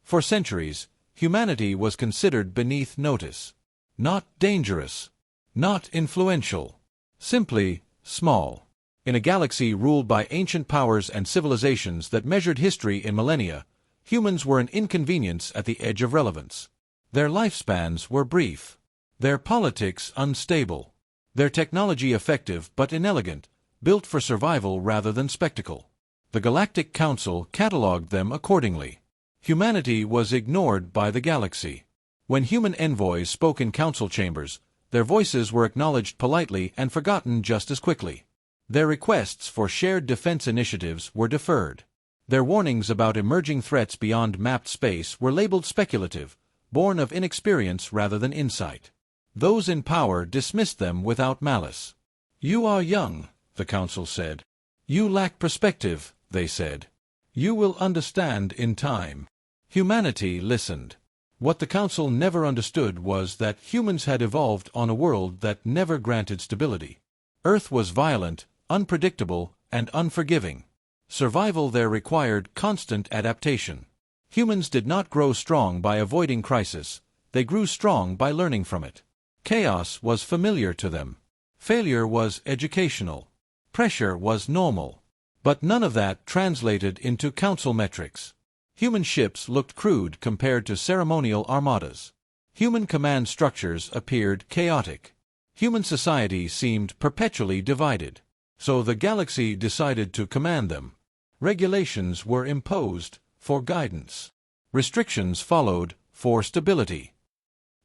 For centuries, humanity was considered beneath notice. Not dangerous. Not influential. Simply small. In a galaxy ruled by ancient powers and civilizations that measured history in millennia, humans were an inconvenience at the edge of relevance. Their lifespans were brief. Their politics unstable. Their technology effective but inelegant, built for survival rather than spectacle. The Galactic Council catalogued them accordingly. Humanity was ignored by the galaxy. When human envoys spoke in council chambers, their voices were acknowledged politely and forgotten just as quickly. Their requests for shared defense initiatives were deferred. Their warnings about emerging threats beyond mapped space were labeled speculative, born of inexperience rather than insight. Those in power dismissed them without malice. "You are young," the council said. "You lack perspective," they said. "You will understand in time." Humanity listened. What the council never understood was that humans had evolved on a world that never granted stability. Earth was violent, unpredictable, and unforgiving. Survival there required constant adaptation. Humans did not grow strong by avoiding crisis, they grew strong by learning from it. Chaos was familiar to them. Failure was educational. Pressure was normal. But none of that translated into council metrics. Human ships looked crude compared to ceremonial armadas. Human command structures appeared chaotic. Human society seemed perpetually divided. So the galaxy decided to command them. Regulations were imposed for guidance. Restrictions followed for stability.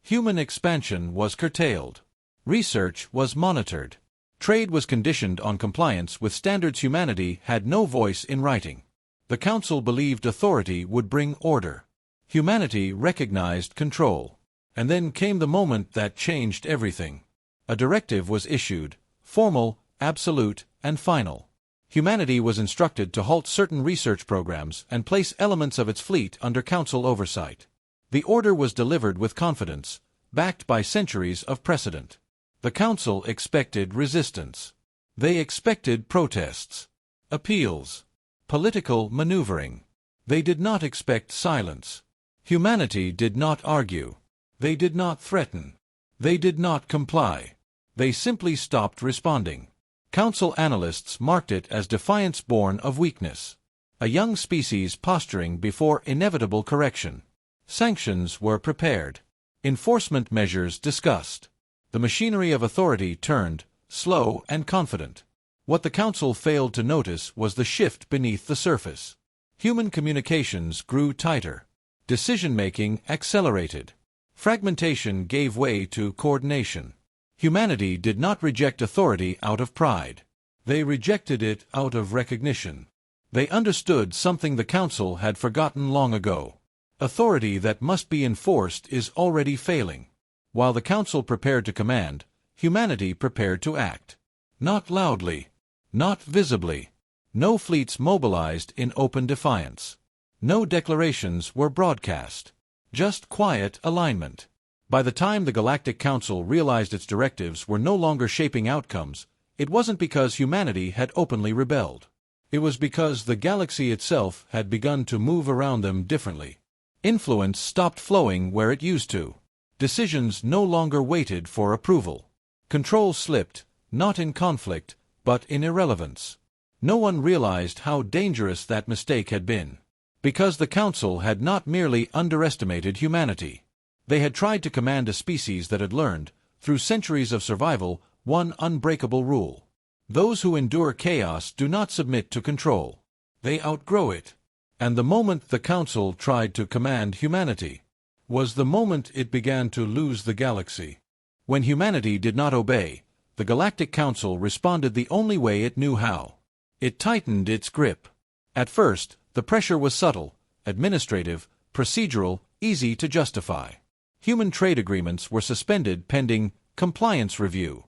Human expansion was curtailed. Research was monitored. Trade was conditioned on compliance with standards humanity had no voice in writing. The Council believed authority would bring order. Humanity recognized control. And then came the moment that changed everything. A directive was issued, formal, absolute, and final. Humanity was instructed to halt certain research programs and place elements of its fleet under Council oversight. The order was delivered with confidence, backed by centuries of precedent. The Council expected resistance. They expected protests, appeals, political maneuvering. They did not expect silence. Humanity did not argue. They did not threaten. They did not comply. They simply stopped responding. Council analysts marked it as defiance born of weakness. A young species posturing before inevitable correction. Sanctions were prepared. Enforcement measures discussed. The machinery of authority turned, slow and confident. What the Council failed to notice was the shift beneath the surface. Human communications grew tighter. Decision-making accelerated. Fragmentation gave way to coordination. Humanity did not reject authority out of pride. They rejected it out of recognition. They understood something the Council had forgotten long ago. Authority that must be enforced is already failing. While the Council prepared to command, humanity prepared to act. Not loudly. Not visibly. No fleets mobilized in open defiance. No declarations were broadcast. Just quiet alignment. By the time the Galactic Council realized its directives were no longer shaping outcomes, it wasn't because humanity had openly rebelled. It was because the galaxy itself had begun to move around them differently. Influence stopped flowing where it used to. Decisions no longer waited for approval. Control slipped, not in conflict, but in irrelevance. No one realized how dangerous that mistake had been. Because the Council had not merely underestimated humanity. They had tried to command a species that had learned, through centuries of survival, one unbreakable rule. Those who endure chaos do not submit to control. They outgrow it. And the moment the Council tried to command humanity was the moment it began to lose the galaxy. When humanity did not obey, the Galactic Council responded the only way it knew how. It tightened its grip. At first, the pressure was subtle, administrative, procedural, easy to justify. Human trade agreements were suspended pending compliance review.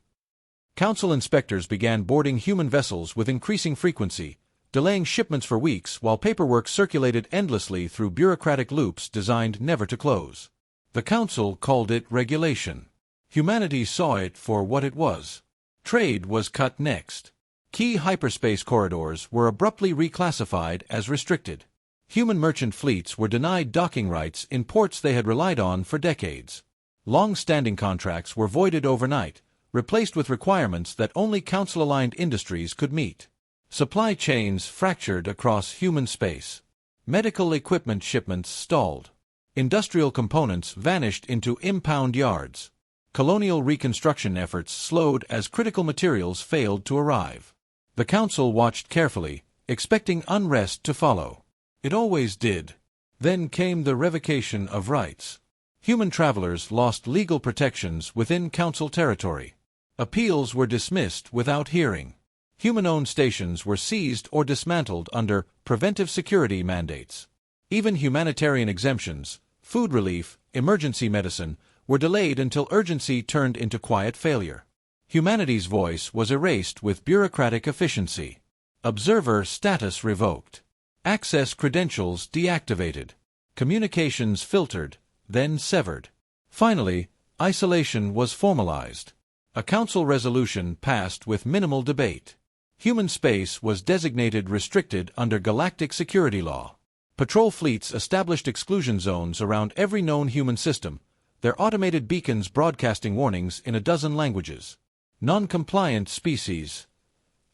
Council inspectors began boarding human vessels with increasing frequency, delaying shipments for weeks while paperwork circulated endlessly through bureaucratic loops designed never to close. The Council called it regulation. Humanity saw it for what it was. Trade was cut next. Key hyperspace corridors were abruptly reclassified as restricted. Human merchant fleets were denied docking rights in ports they had relied on for decades. Long-standing contracts were voided overnight, replaced with requirements that only Council-aligned industries could meet. Supply chains fractured across human space. Medical equipment shipments stalled. Industrial components vanished into impound yards. Colonial reconstruction efforts slowed as critical materials failed to arrive. The Council watched carefully, expecting unrest to follow. It always did. Then came the revocation of rights. Human travelers lost legal protections within Council territory. Appeals were dismissed without hearing. Human-owned stations were seized or dismantled under preventive security mandates. Even humanitarian exemptions, food relief, emergency medicine, were delayed until urgency turned into quiet failure. Humanity's voice was erased with bureaucratic efficiency. Observer status revoked. Access credentials deactivated. Communications filtered, then severed. Finally, isolation was formalized. A Council resolution passed with minimal debate. Human space was designated restricted under galactic security law. Patrol fleets established exclusion zones around every known human system, their automated beacons broadcasting warnings in a dozen languages. Non-compliant species.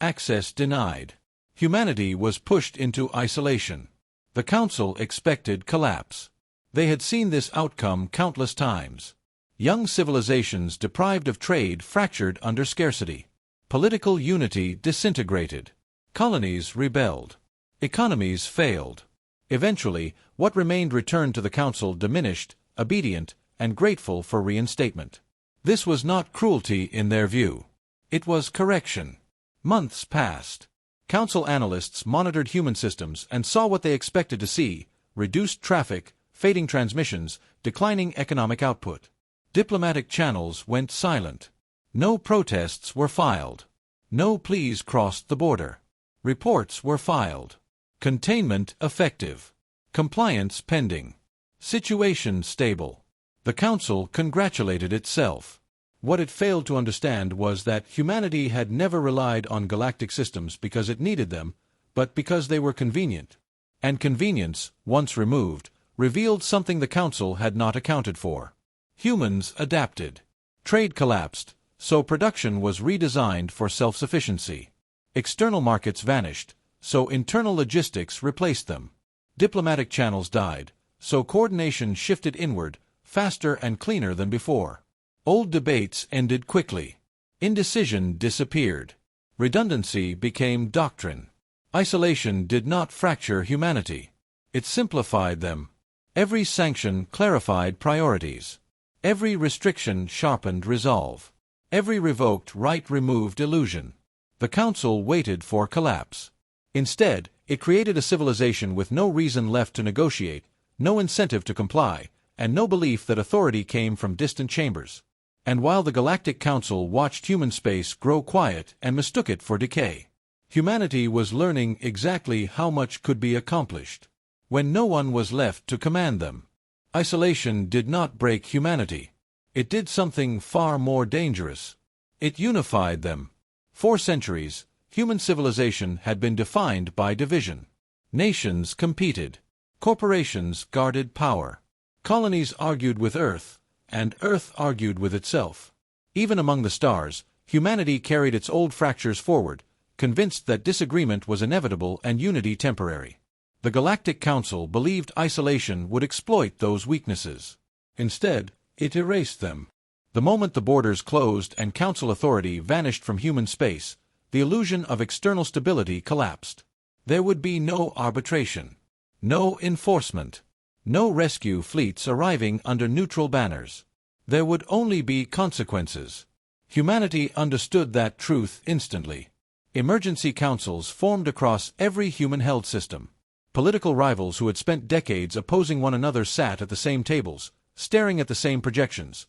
Access denied. Humanity was pushed into isolation. The Council expected collapse. They had seen this outcome countless times. Young civilizations deprived of trade fractured under scarcity. Political unity disintegrated. Colonies rebelled. Economies failed. Eventually, what remained returned to the Council diminished, obedient, and grateful for reinstatement. This was not cruelty in their view. It was correction. Months passed. Council analysts monitored human systems and saw what they expected to see: reduced traffic, fading transmissions, declining economic output. Diplomatic channels went silent. No protests were filed. No pleas crossed the border. Reports were filed. Containment effective. Compliance pending. Situation stable. The Council congratulated itself. What it failed to understand was that humanity had never relied on galactic systems because it needed them, but because they were convenient. And convenience, once removed, revealed something the Council had not accounted for. Humans adapted. Trade collapsed, so production was redesigned for self-sufficiency. External markets vanished, so internal logistics replaced them. Diplomatic channels died, so coordination shifted inward, faster and cleaner than before. Old debates ended quickly. Indecision disappeared. Redundancy became doctrine. Isolation did not fracture humanity. It simplified them. Every sanction clarified priorities. Every restriction sharpened resolve. Every revoked right removed illusion. The Council waited for collapse. Instead, it created a civilization with no reason left to negotiate, no incentive to comply, and no belief that authority came from distant chambers. And while the Galactic Council watched human space grow quiet and mistook it for decay, humanity was learning exactly how much could be accomplished when no one was left to command them. Isolation did not break humanity. It did something far more dangerous. It unified them. For centuries, human civilization had been defined by division. Nations competed. Corporations guarded power. Colonies argued with Earth, and Earth argued with itself. Even among the stars, humanity carried its old fractures forward, convinced that disagreement was inevitable and unity temporary. The Galactic Council believed isolation would exploit those weaknesses. Instead, it erased them. The moment the borders closed and Council authority vanished from human space, the illusion of external stability collapsed. There would be no arbitration, no enforcement, no rescue fleets arriving under neutral banners. There would only be consequences. Humanity understood that truth instantly. Emergency councils formed across every human-held system. Political rivals who had spent decades opposing one another sat at the same tables, staring at the same projections.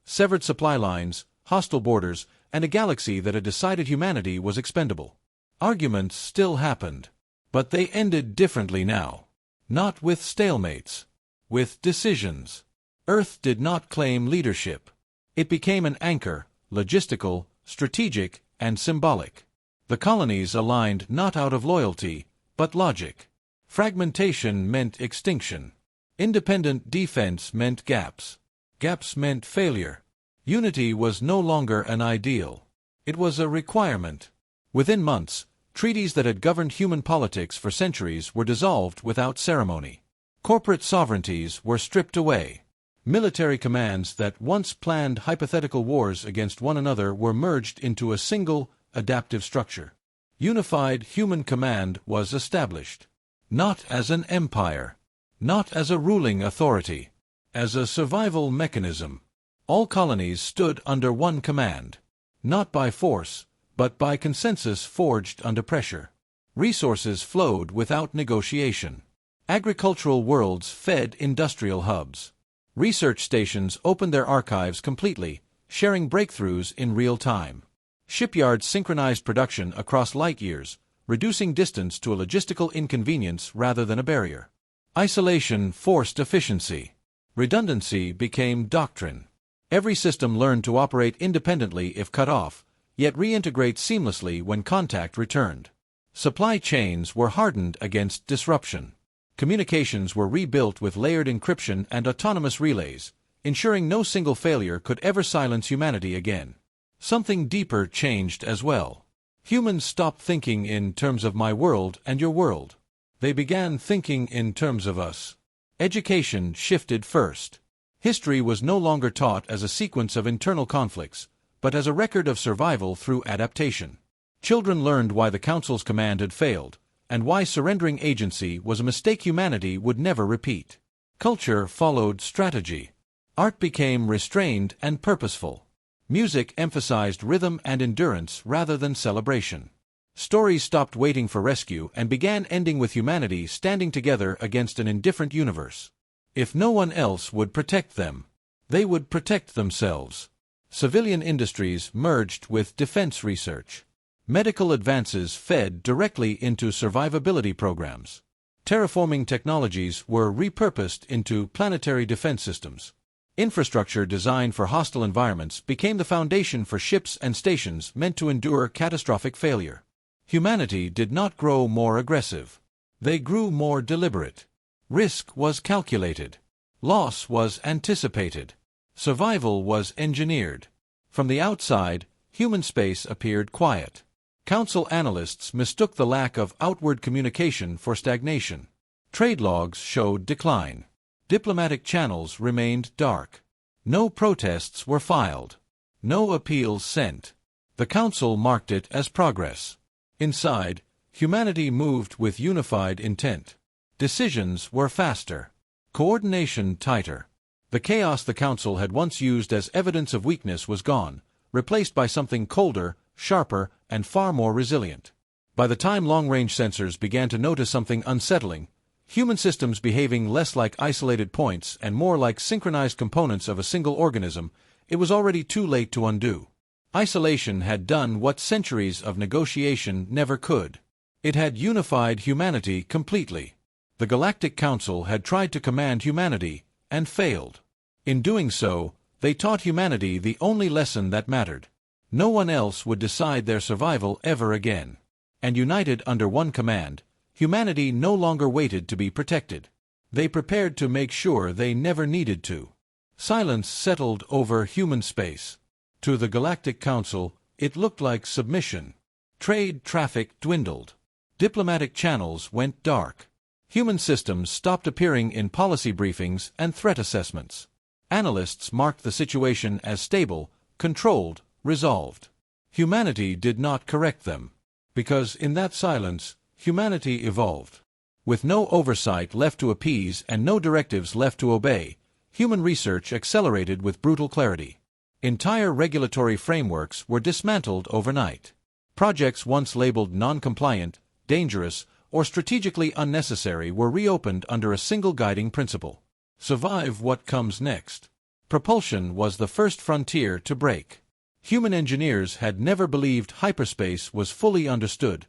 Severed supply lines, hostile borders, and a galaxy that had decided humanity was expendable. Arguments still happened, but they ended differently now. Not with stalemates. With decisions. Earth did not claim leadership. It became an anchor, logistical, strategic, and symbolic. The colonies aligned not out of loyalty, but logic. Fragmentation meant extinction. Independent defense meant gaps. Gaps meant failure. Unity was no longer an ideal. It was a requirement. Within months, treaties that had governed human politics for centuries were dissolved without ceremony. Corporate sovereignties were stripped away. Military commands that once planned hypothetical wars against one another were merged into a single, adaptive structure. Unified human command was established. Not as an empire. Not as a ruling authority. As a survival mechanism. All colonies stood under one command. Not by force, but by consensus forged under pressure. Resources flowed without negotiation. Agricultural worlds fed industrial hubs. Research stations opened their archives completely, sharing breakthroughs in real time. Shipyards synchronized production across light years, reducing distance to a logistical inconvenience rather than a barrier. Isolation forced efficiency. Redundancy became doctrine. Every system learned to operate independently if cut off, yet reintegrate seamlessly when contact returned. Supply chains were hardened against disruption. Communications were rebuilt with layered encryption and autonomous relays, ensuring no single failure could ever silence humanity again. Something deeper changed as well. Humans stopped thinking in terms of my world and your world. They began thinking in terms of us. Education shifted first. History was no longer taught as a sequence of internal conflicts, but as a record of survival through adaptation. Children learned why the Council's command had failed, and why surrendering agency was a mistake humanity would never repeat. Culture followed strategy. Art became restrained and purposeful. Music emphasized rhythm and endurance rather than celebration. Stories stopped waiting for rescue and began ending with humanity standing together against an indifferent universe. If no one else would protect them, they would protect themselves. Civilian industries merged with defense research. Medical advances fed directly into survivability programs. Terraforming technologies were repurposed into planetary defense systems. Infrastructure designed for hostile environments became the foundation for ships and stations meant to endure catastrophic failure. Humanity did not grow more aggressive. They grew more deliberate. Risk was calculated. Loss was anticipated. Survival was engineered. From the outside, human space appeared quiet. Council analysts mistook the lack of outward communication for stagnation. Trade logs showed decline. Diplomatic channels remained dark. No protests were filed. No appeals sent. The Council marked it as progress. Inside, humanity moved with unified intent. Decisions were faster. Coordination tighter. The chaos the Council had once used as evidence of weakness was gone, replaced by something colder, sharper, and far more resilient. By the time long-range sensors began to notice something unsettling, human systems behaving less like isolated points and more like synchronized components of a single organism, it was already too late to undo. Isolation had done what centuries of negotiation never could. It had unified humanity completely. The Galactic Council had tried to command humanity, and failed. In doing so, they taught humanity the only lesson that mattered. No one else would decide their survival ever again. And united under one command, humanity no longer waited to be protected. They prepared to make sure they never needed to. Silence settled over human space. To the Galactic Council, it looked like submission. Trade traffic dwindled. Diplomatic channels went dark. Human systems stopped appearing in policy briefings and threat assessments. Analysts marked the situation as stable, controlled, resolved. Humanity did not correct them. Because in that silence, humanity evolved. With no oversight left to appease and no directives left to obey, human research accelerated with brutal clarity. Entire regulatory frameworks were dismantled overnight. Projects once labeled non-compliant, dangerous, or strategically unnecessary were reopened under a single guiding principle. Survive what comes next. Propulsion was the first frontier to break. Human engineers had never believed hyperspace was fully understood,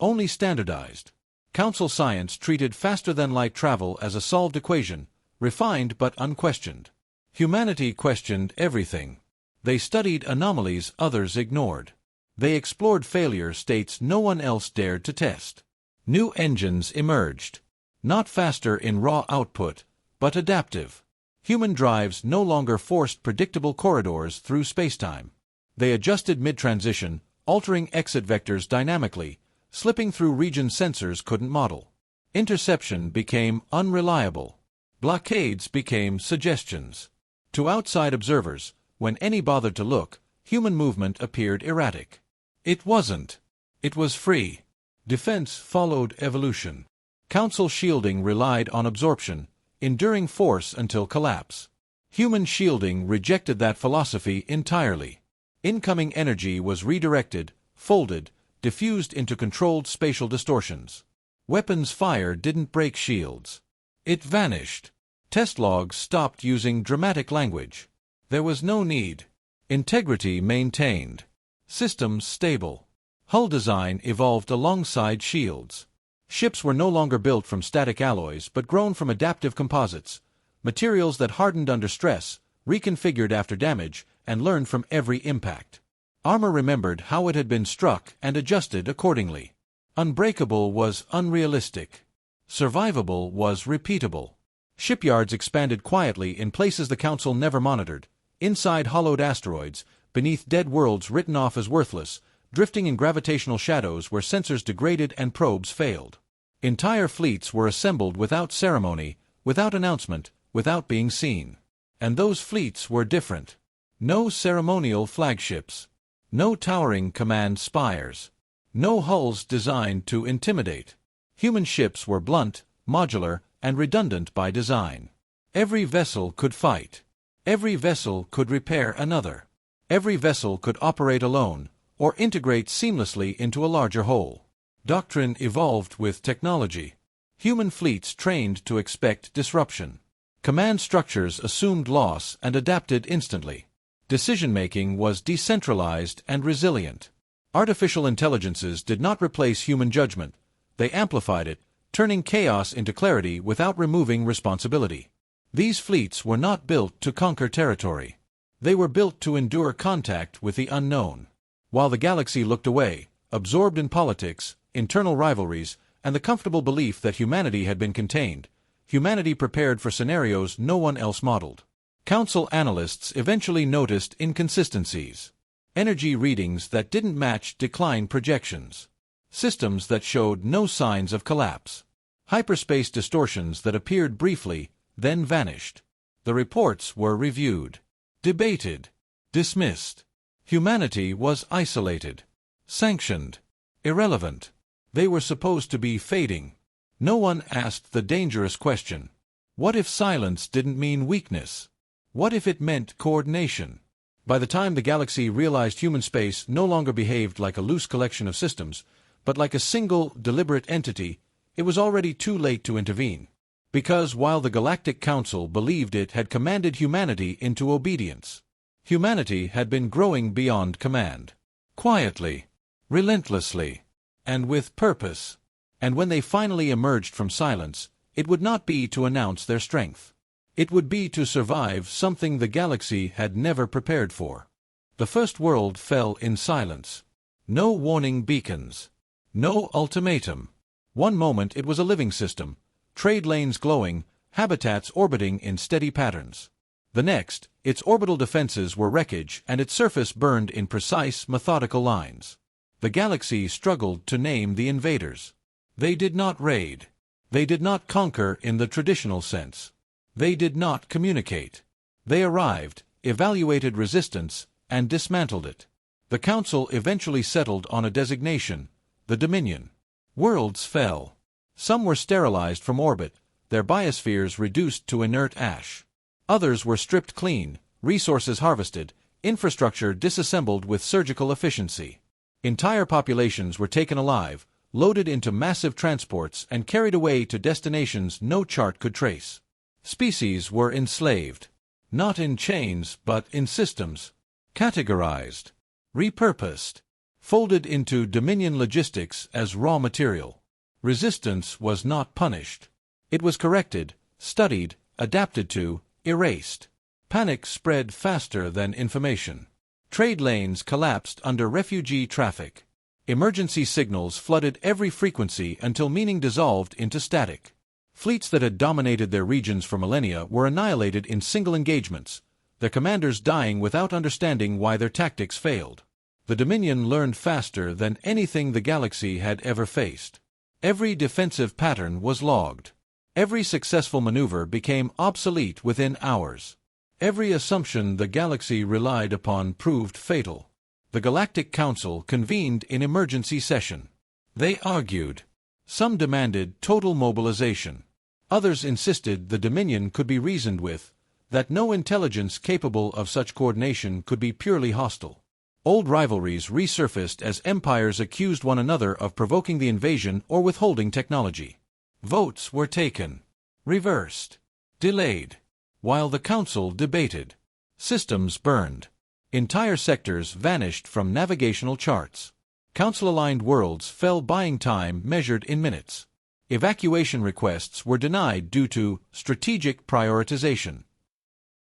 only standardized. Council science treated faster-than-light travel as a solved equation, refined but unquestioned. Humanity questioned everything. They studied anomalies others ignored. They explored failure states no one else dared to test. New engines emerged. Not faster in raw output, but adaptive. Human drives no longer forced predictable corridors through spacetime. They adjusted mid-transition, altering exit vectors dynamically, slipping through regions sensors couldn't model. Interception became unreliable. Blockades became suggestions. To outside observers, when any bothered to look, human movement appeared erratic. It wasn't. It was free. Defense followed evolution. Council shielding relied on absorption, enduring force until collapse. Human shielding rejected that philosophy entirely. Incoming energy was redirected, folded, diffused into controlled spatial distortions. Weapons fire didn't break shields. It vanished. Test logs stopped using dramatic language. There was no need. Integrity maintained. Systems stable. Hull design evolved alongside shields. Ships were no longer built from static alloys but grown from adaptive composites, materials that hardened under stress, reconfigured after damage, and learned from every impact. Armor remembered how it had been struck and adjusted accordingly. Unbreakable was unrealistic. Survivable was repeatable. Shipyards expanded quietly in places the Council never monitored, inside hollowed asteroids, beneath dead worlds written off as worthless, drifting in gravitational shadows where sensors degraded and probes failed. Entire fleets were assembled without ceremony, without announcement, without being seen. And those fleets were different. No ceremonial flagships. No towering command spires. No hulls designed to intimidate. Human ships were blunt, modular, and redundant by design. Every vessel could fight. Every vessel could repair another. Every vessel could operate alone, or integrate seamlessly into a larger whole. Doctrine evolved with technology. Human fleets trained to expect disruption. Command structures assumed loss and adapted instantly. Decision-making was decentralized and resilient. Artificial intelligences did not replace human judgment. They amplified it, turning chaos into clarity without removing responsibility. These fleets were not built to conquer territory. They were built to endure contact with the unknown. While the galaxy looked away, absorbed in politics, internal rivalries, and the comfortable belief that humanity had been contained, humanity prepared for scenarios no one else modeled. Council analysts eventually noticed inconsistencies. Energy readings that didn't match decline projections. Systems that showed no signs of collapse. Hyperspace distortions that appeared briefly, then vanished. The reports were reviewed. Debated. Dismissed. Humanity was isolated. Sanctioned. Irrelevant. They were supposed to be fading. No one asked the dangerous question. What if silence didn't mean weakness? What if it meant coordination? By the time the galaxy realized human space no longer behaved like a loose collection of systems, but like a single, deliberate entity, it was already too late to intervene. Because while the Galactic Council believed it had commanded humanity into obedience, humanity had been growing beyond command. Quietly, relentlessly, and with purpose. And when they finally emerged from silence, it would not be to announce their strength. It would be to survive something the galaxy had never prepared for. The first world fell in silence. No warning beacons. No ultimatum. One moment it was a living system, trade lanes glowing, habitats orbiting in steady patterns. The next, its orbital defenses were wreckage and its surface burned in precise, methodical lines. The galaxy struggled to name the invaders. They did not raid. They did not conquer in the traditional sense. They did not communicate. They arrived, evaluated resistance, and dismantled it. The Council eventually settled on a designation, the Dominion. Worlds fell. Some were sterilized from orbit, their biospheres reduced to inert ash. Others were stripped clean, resources harvested, infrastructure disassembled with surgical efficiency. Entire populations were taken alive, loaded into massive transports and carried away to destinations no chart could trace. Species were enslaved, not in chains but in systems, categorized, repurposed, folded into Dominion logistics as raw material. Resistance was not punished. It was corrected, studied, adapted to, erased. Panic spread faster than information. Trade lanes collapsed under refugee traffic. Emergency signals flooded every frequency until meaning dissolved into static. Fleets that had dominated their regions for millennia were annihilated in single engagements, their commanders dying without understanding why their tactics failed. The Dominion learned faster than anything the galaxy had ever faced. Every defensive pattern was logged. Every successful maneuver became obsolete within hours. Every assumption the galaxy relied upon proved fatal. The Galactic Council convened in emergency session. They argued. Some demanded total mobilization. Others insisted the Dominion could be reasoned with, that no intelligence capable of such coordination could be purely hostile. Old rivalries resurfaced as empires accused one another of provoking the invasion or withholding technology. Votes were taken, reversed, delayed, while the Council debated. Systems burned. Entire sectors vanished from navigational charts. Council-aligned worlds fell, buying time measured in minutes. Evacuation requests were denied due to strategic prioritization.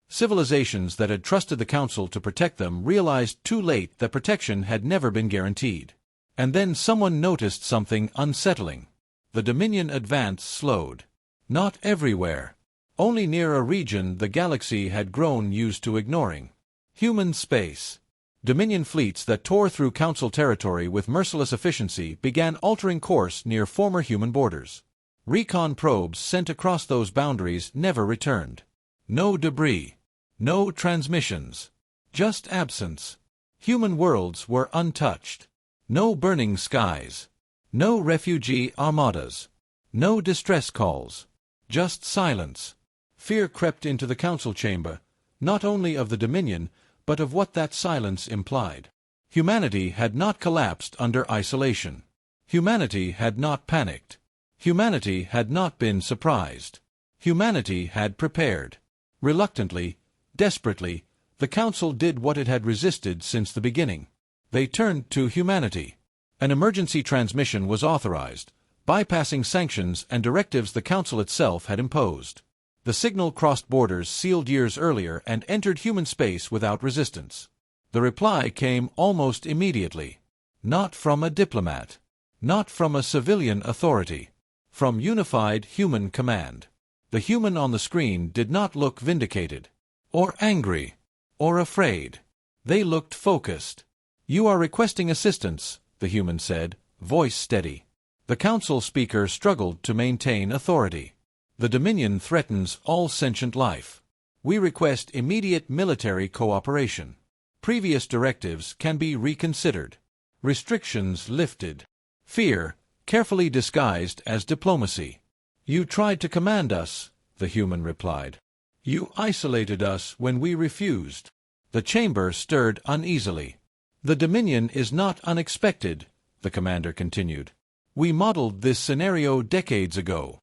Civilizations that had trusted the Council to protect them realized too late that protection had never been guaranteed. And then someone noticed something unsettling. The Dominion advance slowed. Not everywhere. Only near a region the galaxy had grown used to ignoring. Human space. Dominion fleets that tore through Council territory with merciless efficiency began altering course near former human borders. Recon probes sent across those boundaries never returned. No debris. No transmissions. Just absence. Human worlds were untouched. No burning skies. No refugee armadas. No distress calls. Just silence. Fear crept into the Council chamber, not only of the Dominion, but of what that silence implied. Humanity had not collapsed under isolation. Humanity had not panicked. Humanity had not been surprised. Humanity had prepared. Reluctantly, desperately, the Council did what it had resisted since the beginning. They turned to humanity. An emergency transmission was authorized, bypassing sanctions and directives the Council itself had imposed. The signal crossed borders sealed years earlier and entered human space without resistance. The reply came almost immediately. Not from a diplomat. Not from a civilian authority. From unified human command. The human on the screen did not look vindicated, or angry, or afraid. They looked focused. "You are requesting assistance," the human said, voice steady. The Council speaker struggled to maintain authority. "The Dominion threatens all sentient life. We request immediate military cooperation. Previous directives can be reconsidered. Restrictions lifted. Fear, carefully disguised as diplomacy." "You tried to command us," the human replied. "You isolated us when we refused." The chamber stirred uneasily. "The Dominion is not unexpected," the commander continued. "We modeled this scenario decades ago."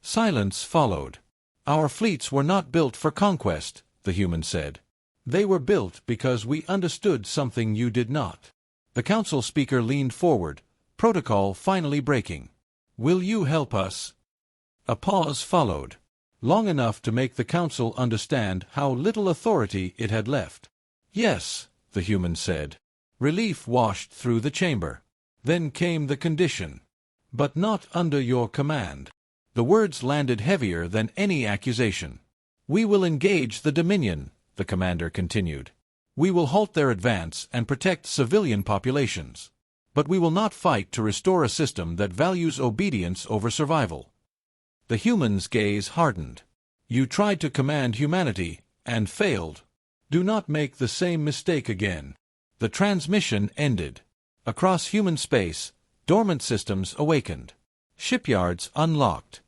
Silence followed. "Our fleets were not built for conquest," the human said. "They were built because we understood something you did not." The Council speaker leaned forward, protocol finally breaking. "Will you help us?" A pause followed, long enough to make the Council understand how little authority it had left. "Yes," the human said. Relief washed through the chamber. Then came the condition. "But not under your command." The words landed heavier than any accusation. "We will engage the Dominion," the commander continued. "We will halt their advance and protect civilian populations. But we will not fight to restore a system that values obedience over survival." The human's gaze hardened. "You tried to command humanity, and failed. Do not make the same mistake again." The transmission ended. Across human space, dormant systems awakened. Shipyards unlocked.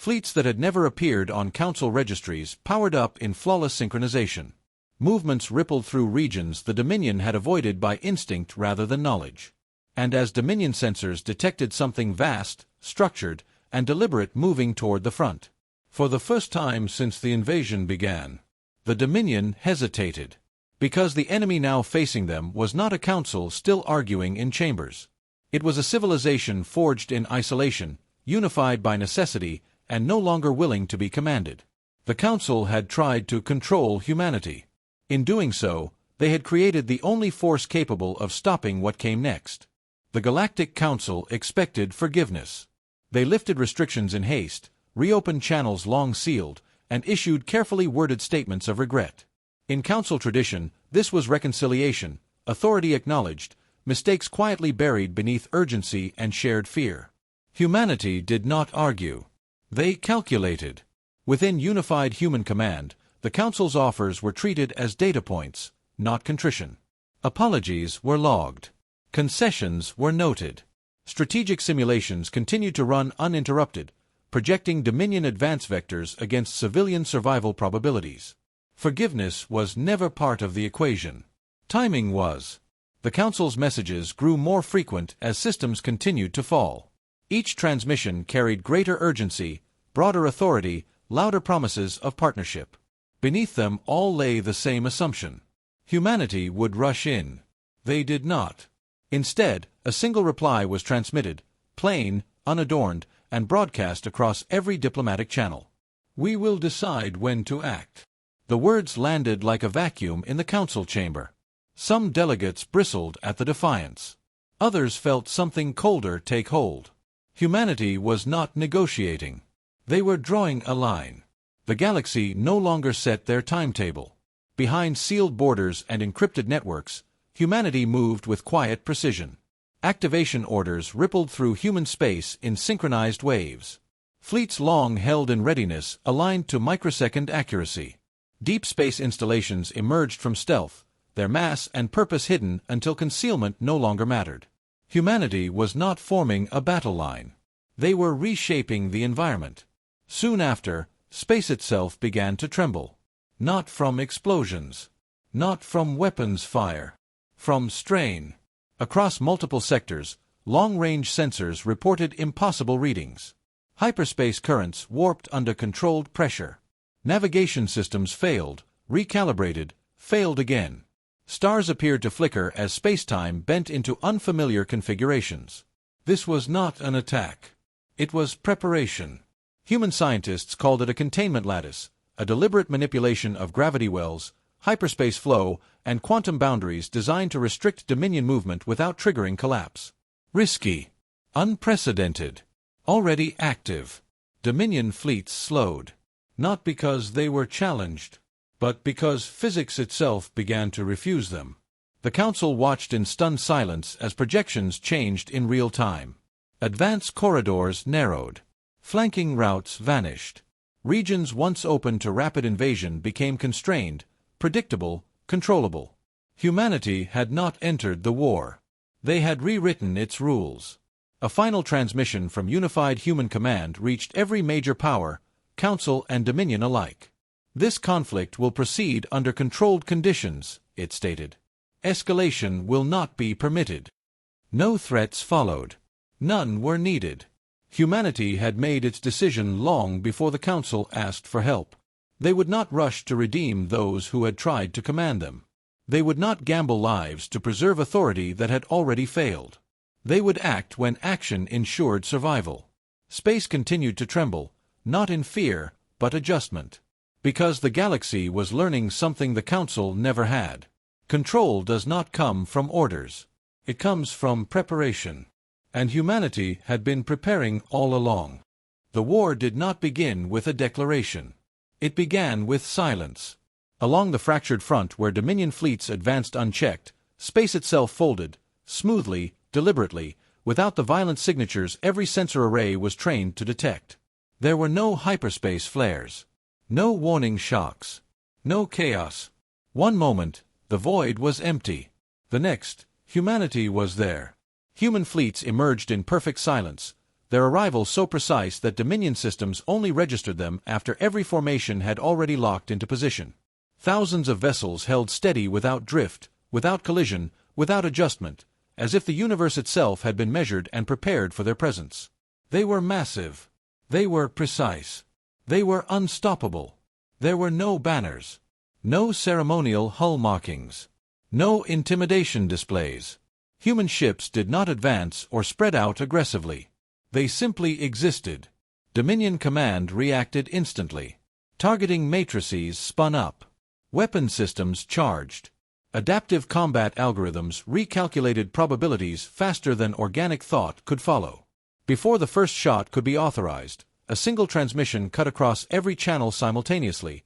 Fleets that had never appeared on Council registries powered up in flawless synchronization. Movements rippled through regions the Dominion had avoided by instinct rather than knowledge. And as Dominion sensors detected something vast, structured, and deliberate moving toward the front. For the first time since the invasion began, the Dominion hesitated. Because the enemy now facing them was not a Council still arguing in chambers. It was a civilization forged in isolation, unified by necessity, and no longer willing to be commanded. The Council had tried to control humanity. In doing so, they had created the only force capable of stopping what came next. The Galactic Council expected forgiveness. They lifted restrictions in haste, reopened channels long sealed, and issued carefully worded statements of regret. In Council tradition, this was reconciliation, authority acknowledged, mistakes quietly buried beneath urgency and shared fear. Humanity did not argue. They calculated. Within unified human command, the Council's offers were treated as data points, not contrition. Apologies were logged. Concessions were noted. Strategic simulations continued to run uninterrupted, projecting Dominion advance vectors against civilian survival probabilities. Forgiveness was never part of the equation. Timing was. The Council's messages grew more frequent as systems continued to fall. Each transmission carried greater urgency, broader authority, louder promises of partnership. Beneath them all lay the same assumption. Humanity would rush in. They did not. Instead, a single reply was transmitted, plain, unadorned, and broadcast across every diplomatic channel. We will decide when to act. The words landed like a vacuum in the Council chamber. Some delegates bristled at the defiance. Others felt something colder take hold. Humanity was not negotiating. They were drawing a line. The galaxy no longer set their timetable. Behind sealed borders and encrypted networks, humanity moved with quiet precision. Activation orders rippled through human space in synchronized waves. Fleets long held in readiness aligned to microsecond accuracy. Deep space installations emerged from stealth, their mass and purpose hidden until concealment no longer mattered. Humanity was not forming a battle line. They were reshaping the environment. Soon after, space itself began to tremble. Not from explosions. Not from weapons fire. From strain. Across multiple sectors, long-range sensors reported impossible readings. Hyperspace currents warped under controlled pressure. Navigation systems failed, recalibrated, failed again. Stars appeared to flicker as space-time bent into unfamiliar configurations. This was not an attack. It was preparation. Human scientists called it a containment lattice, a deliberate manipulation of gravity wells, hyperspace flow, and quantum boundaries designed to restrict Dominion movement without triggering collapse. Risky. Unprecedented. Already active. Dominion fleets slowed. Not because they were challenged, but because physics itself began to refuse them. The Council watched in stunned silence as projections changed in real time. Advance corridors narrowed. Flanking routes vanished. Regions once open to rapid invasion became constrained, predictable, controllable. Humanity had not entered the war. They had rewritten its rules. A final transmission from unified human command reached every major power, Council and Dominion alike. This conflict will proceed under controlled conditions, it stated. Escalation will not be permitted. No threats followed. None were needed. Humanity had made its decision long before the Council asked for help. They would not rush to redeem those who had tried to command them. They would not gamble lives to preserve authority that had already failed. They would act when action ensured survival. Space continued to tremble, not in fear, but adjustment. Because the galaxy was learning something the Council never had. Control does not come from orders. It comes from preparation. And humanity had been preparing all along. The war did not begin with a declaration. It began with silence. Along the fractured front where Dominion fleets advanced unchecked, space itself folded, smoothly, deliberately, without the violent signatures every sensor array was trained to detect. There were no hyperspace flares. No warning shocks. No chaos. One moment, the void was empty. The next, humanity was there. Human fleets emerged in perfect silence, their arrival so precise that Dominion systems only registered them after every formation had already locked into position. Thousands of vessels held steady without drift, without collision, without adjustment, as if the universe itself had been measured and prepared for their presence. They were massive. They were precise. They were unstoppable. There were no banners. No ceremonial hull markings. No intimidation displays. Human ships did not advance or spread out aggressively. They simply existed. Dominion command reacted instantly. Targeting matrices spun up. Weapon systems charged. Adaptive combat algorithms recalculated probabilities faster than organic thought could follow. Before the first shot could be authorized, A single transmission cut across every channel simultaneously.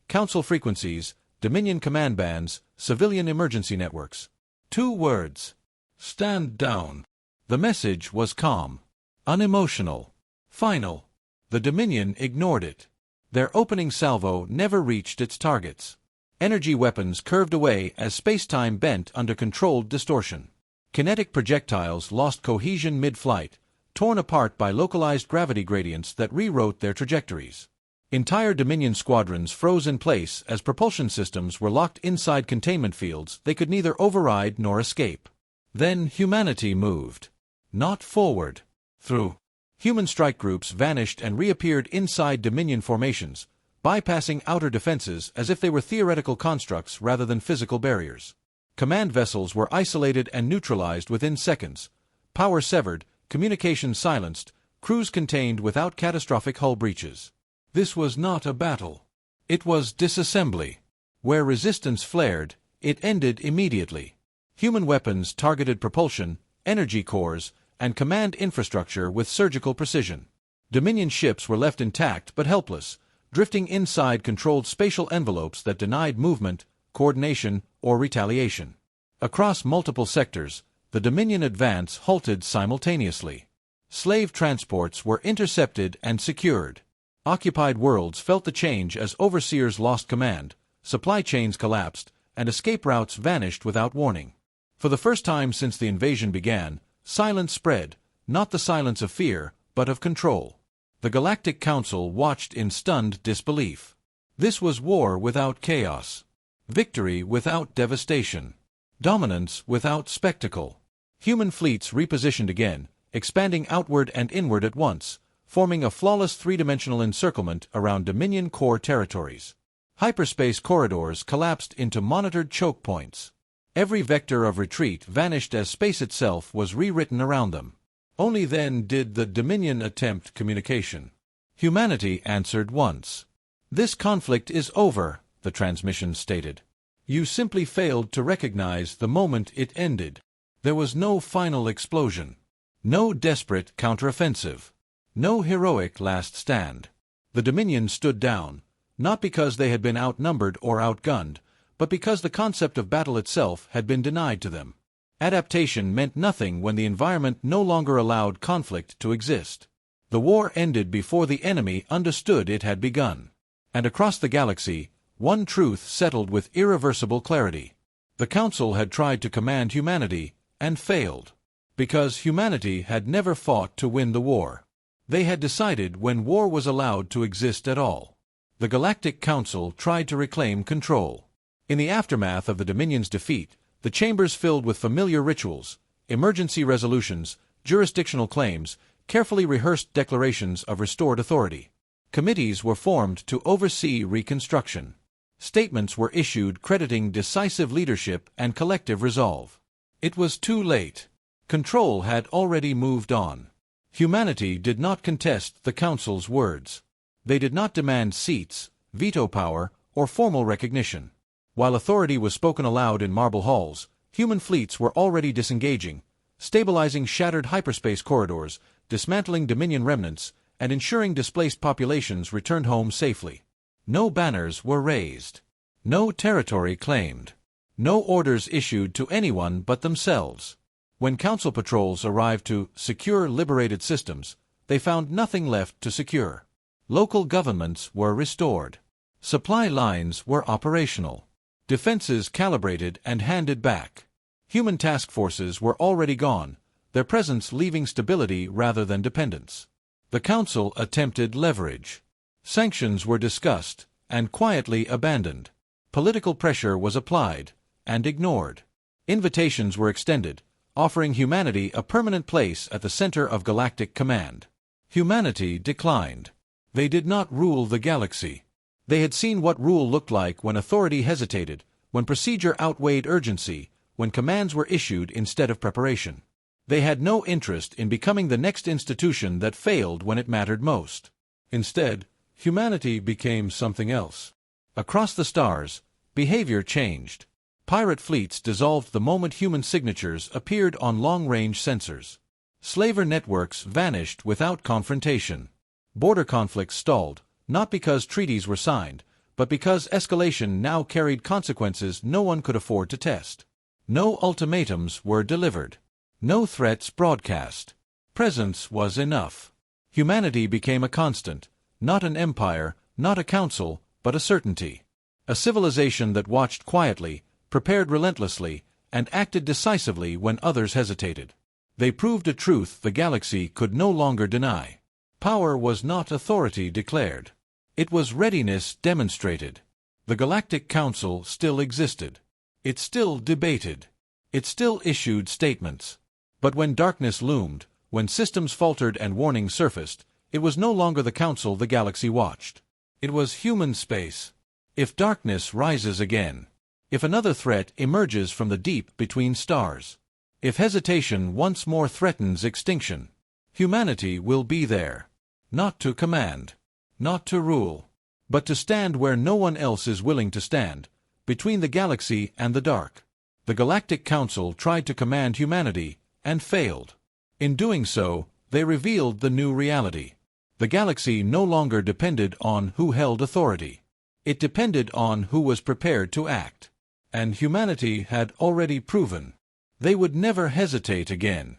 Council frequencies, Dominion command bands, civilian emergency networks. 2 words. Stand down. The message was calm, unemotional, final. The Dominion ignored it. Their opening salvo never reached its targets. Energy weapons curved away as space-time bent under controlled distortion. Kinetic projectiles lost cohesion mid-flight, torn apart by localized gravity gradients that rewrote their trajectories. Entire Dominion squadrons froze in place as propulsion systems were locked inside containment fields they could neither override nor escape. Then humanity moved. Not forward. Through. Human strike groups vanished and reappeared inside Dominion formations, bypassing outer defenses as if they were theoretical constructs rather than physical barriers. Command vessels were isolated and neutralized within seconds, power severed, communications silenced, crews contained without catastrophic hull breaches. This was not a battle. It was disassembly. Where resistance flared, it ended immediately. Human weapons targeted propulsion, energy cores, and command infrastructure with surgical precision. Dominion ships were left intact but helpless, drifting inside controlled spatial envelopes that denied movement, coordination, or retaliation. Across multiple sectors, the Dominion advance halted simultaneously. Slave transports were intercepted and secured. Occupied worlds felt the change as overseers lost command, supply chains collapsed, and escape routes vanished without warning. For the first time since the invasion began, silence spread, not the silence of fear, but of control. The Galactic Council watched in stunned disbelief. This was war without chaos. Victory without devastation. Dominance without spectacle. Human fleets repositioned again, expanding outward and inward at once, forming a flawless three-dimensional encirclement around Dominion core territories. Hyperspace corridors collapsed into monitored choke points. Every vector of retreat vanished as space itself was rewritten around them. Only then did the Dominion attempt communication. Humanity answered once. "This conflict is over," the transmission stated. "You simply failed to recognize the moment it ended." There was no final explosion. No desperate counteroffensive. No heroic last stand. The Dominion stood down, not because they had been outnumbered or outgunned, but because the concept of battle itself had been denied to them. Adaptation meant nothing when the environment no longer allowed conflict to exist. The war ended before the enemy understood it had begun. And across the galaxy, one truth settled with irreversible clarity. The Council had tried to command humanity, and failed. Because humanity had never fought to win the war. They had decided when war was allowed to exist at all. The Galactic Council tried to reclaim control. In the aftermath of the Dominion's defeat, the chambers filled with familiar rituals, emergency resolutions, jurisdictional claims, carefully rehearsed declarations of restored authority. Committees were formed to oversee reconstruction. Statements were issued crediting decisive leadership and collective resolve. It was too late. Control had already moved on. Humanity did not contest the Council's words. They did not demand seats, veto power, or formal recognition. While authority was spoken aloud in marble halls, human fleets were already disengaging, stabilizing shattered hyperspace corridors, dismantling Dominion remnants, and ensuring displaced populations returned home safely. No banners were raised. No territory claimed. No orders issued to anyone but themselves. When Council patrols arrived to secure liberated systems, they found nothing left to secure. Local governments were restored. Supply lines were operational. Defenses calibrated and handed back. Human task forces were already gone, their presence leaving stability rather than dependence. The Council attempted leverage. Sanctions were discussed and quietly abandoned. Political pressure was applied and ignored. Invitations were extended, offering humanity a permanent place at the center of galactic command. Humanity declined. They did not rule the galaxy. They had seen what rule looked like when authority hesitated, when procedure outweighed urgency, when commands were issued instead of preparation. They had no interest in becoming the next institution that failed when it mattered most. Instead, humanity became something else. Across the stars, behavior changed. Pirate fleets dissolved the moment human signatures appeared on long-range sensors. Slaver networks vanished without confrontation. Border conflicts stalled, not because treaties were signed, but because escalation now carried consequences no one could afford to test. No ultimatums were delivered. No threats broadcast. Presence was enough. Humanity became a constant, not an empire, not a council, but a certainty. A civilization that watched quietly, prepared relentlessly, and acted decisively when others hesitated. They proved a truth the galaxy could no longer deny. Power was not authority declared. It was readiness demonstrated. The Galactic Council still existed. It still debated. It still issued statements. But when darkness loomed, when systems faltered and warnings surfaced, it was no longer the Council the galaxy watched. It was human space. If darkness rises again, if another threat emerges from the deep between stars, if hesitation once more threatens extinction, humanity will be there. Not to command, not to rule, but to stand where no one else is willing to stand, between the galaxy and the dark. The Galactic Council tried to command humanity, and failed. In doing so, they revealed the new reality. The galaxy no longer depended on who held authority. It depended on who was prepared to act. And humanity had already proven they would never hesitate again.